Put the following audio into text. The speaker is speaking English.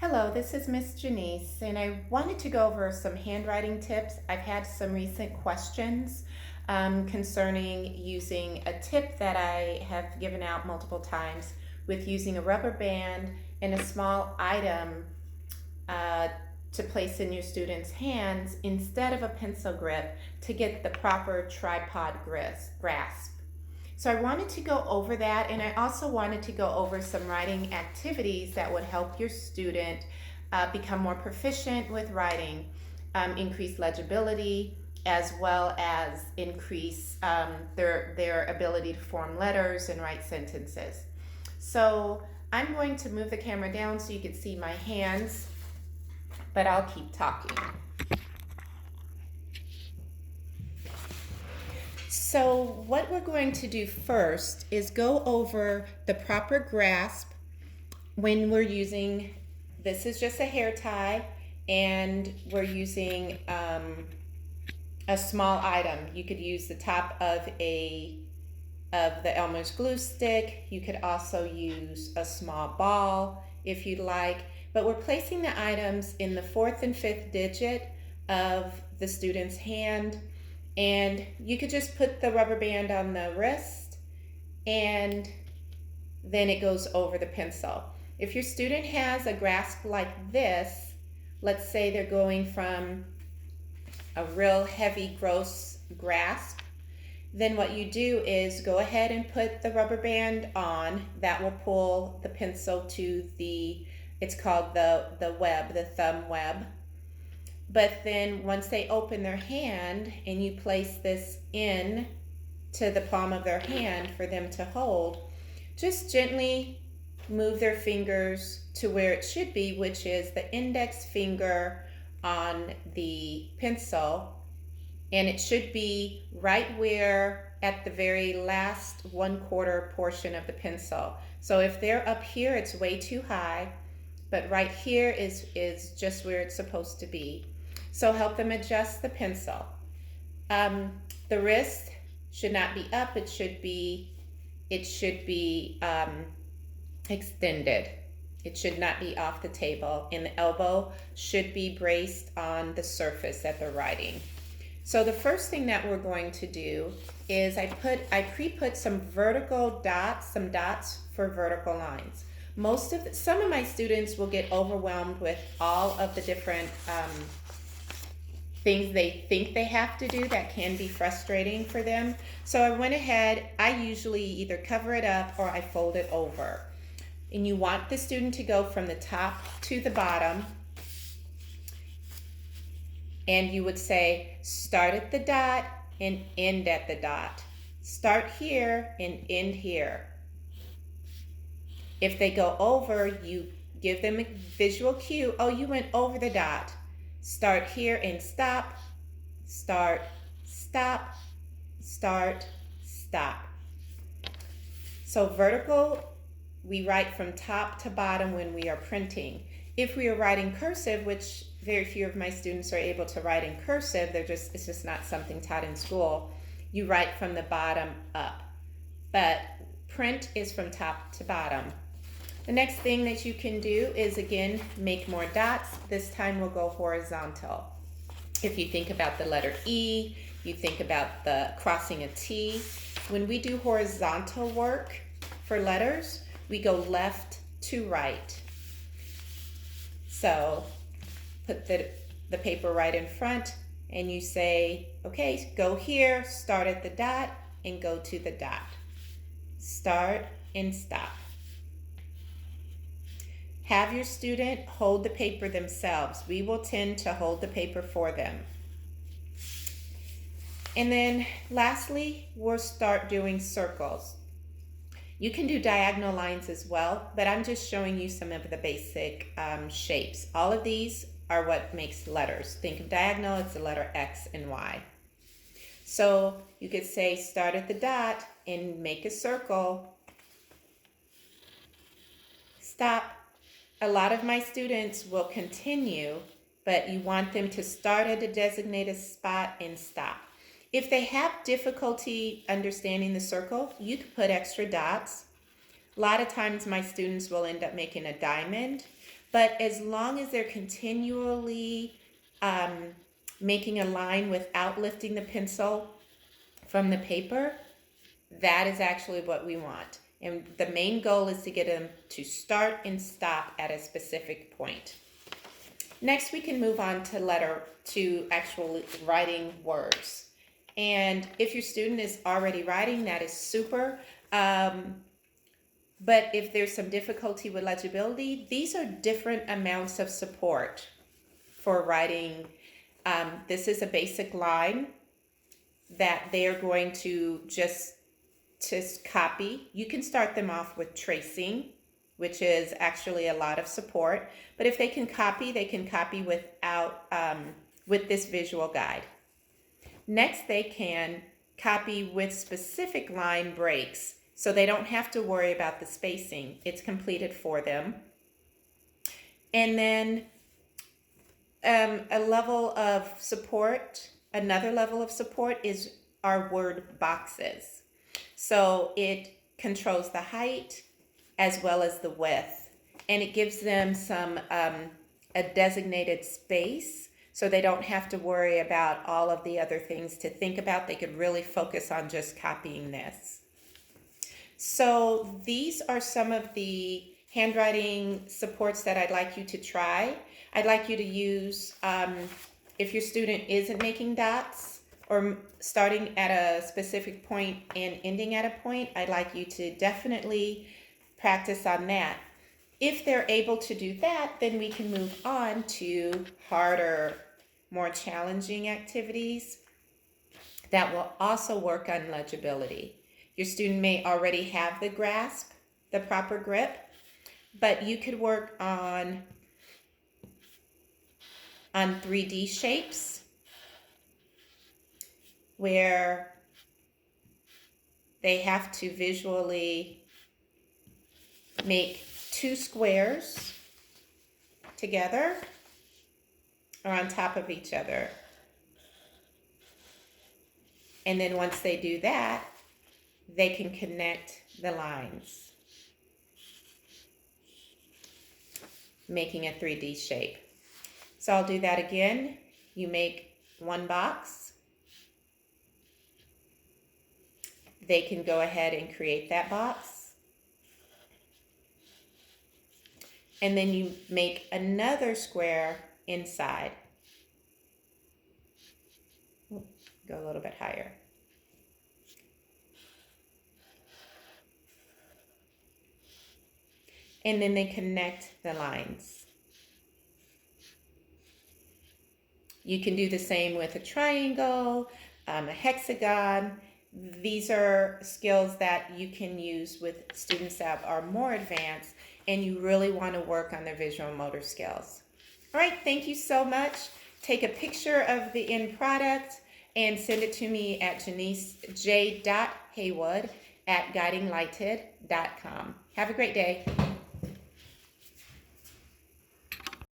Hello, this is Miss Janice, and I wanted to go over some handwriting tips. I've had some recent questions concerning using a tip that I have given out multiple times with using a rubber band and a small item uh, to place in your student's hands instead of a pencil grip to get the proper tripod grasp. So I wanted to go over that, and I also wanted to go over some writing activities that would help your student become more proficient with writing, increase legibility, as well as increase their ability to form letters and write sentences. So I'm going to move the camera down so you can see my hands, but I'll keep talking. So what we're going to do first is go over the proper grasp when we're using, this is just a hair tie, and we're using a small item. You could use the top of the Elmer's glue stick. You could also use a small ball if you'd like, but we're placing the items in the fourth and fifth digit of the student's hand, and you could just put the rubber band on the wrist and then it goes over the pencil. If your student has a grasp like this, let's say they're going from a real heavy, gross grasp, then what you do is go ahead and put the rubber band on. That will pull the pencil to it's called the web, the thumb web. But then once they open their hand and you place this in to the palm of their hand for them to hold, just gently move their fingers to where it should be, which is the index finger on the pencil, and it should be right where at the very last 1/4 portion of the pencil. So if they're up here, it's way too high, but right here is just where it's supposed to be. So help them adjust the pencil. The wrist should not be up, it should be extended. It should not be off the table, and the elbow should be braced on the surface that they're writing. So the first thing that we're going to do is I pre-put some vertical dots, some dots for vertical lines. Some of my students will get overwhelmed with all of the different things they think they have to do that can be frustrating for them. So I went ahead, I usually either cover it up or I fold it over. And you want the student to go from the top to the bottom. And you would say, start at the dot and end at the dot. Start here and end here. If they go over, you give them a visual cue. Oh, you went over the dot. Start here and stop. Start, stop, start, stop. So vertical, we write from top to bottom when we are printing. If we are writing cursive, which very few of my students are able to write in cursive, it's just not something taught in school, you write from the bottom up. But print is from top to bottom. The next thing that you can do is, again, make more dots. This time we'll go horizontal. If you think about the letter E, you think about the crossing a T. When we do horizontal work for letters, we go left to right. So put the paper right in front and you say, okay, go here, start at the dot and go to the dot. Start and stop. Have your student hold the paper themselves. We will tend to hold the paper for them. And then lastly, we'll start doing circles. You can do diagonal lines as well, but I'm just showing you some of the basic shapes. All of these are what makes letters. Think of diagonal, it's the letter X and Y. So you could say start at the dot and make a circle. Stop. A lot of my students will continue, but you want them to start at a designated spot and stop. If they have difficulty understanding the circle, you could put extra dots. A lot of times my students will end up making a diamond, but as long as they're continually making a line without lifting the pencil from the paper, that is actually what we want. And the main goal is to get them to start and stop at a specific point. Next, we can move on to actually writing words. And if your student is already writing, that is super. But if there's some difficulty with legibility, these are different amounts of support for writing. This is a basic line that they're going to just copy. You can start them off with tracing, which is actually a lot of support. But if they can copy without with this visual guide. Next, they can copy with specific line breaks, so they don't have to worry about the spacing. It's completed for them. And then another level of support is our word boxes. So it controls the height as well as the width, and it gives them some a designated space, so they don't have to worry about all of the other things to think about. They could really focus on just copying this. So these are some of the handwriting supports that I'd like you to try. I'd like you to use, if your student isn't making dots or starting at a specific point and ending at a point, I'd like you to definitely practice on that. If they're able to do that, then we can move on to harder, more challenging activities that will also work on legibility. Your student may already have the grasp, the proper grip, but you could work on 3D shapes where they have to visually make two squares together or on top of each other. And then once they do that, they can connect the lines, making a 3D shape. So I'll do that again. You make one box. They can go ahead and create that box. And then you make another square inside. Go a little bit higher. And then they connect the lines. You can do the same with a triangle, a hexagon. These are skills that you can use with students that are more advanced and you really want to work on their visual motor skills. All right, thank you so much. Take a picture of the end product and send it to me at JaniceJ.Haywood@guidinglighted.com. Have a great day.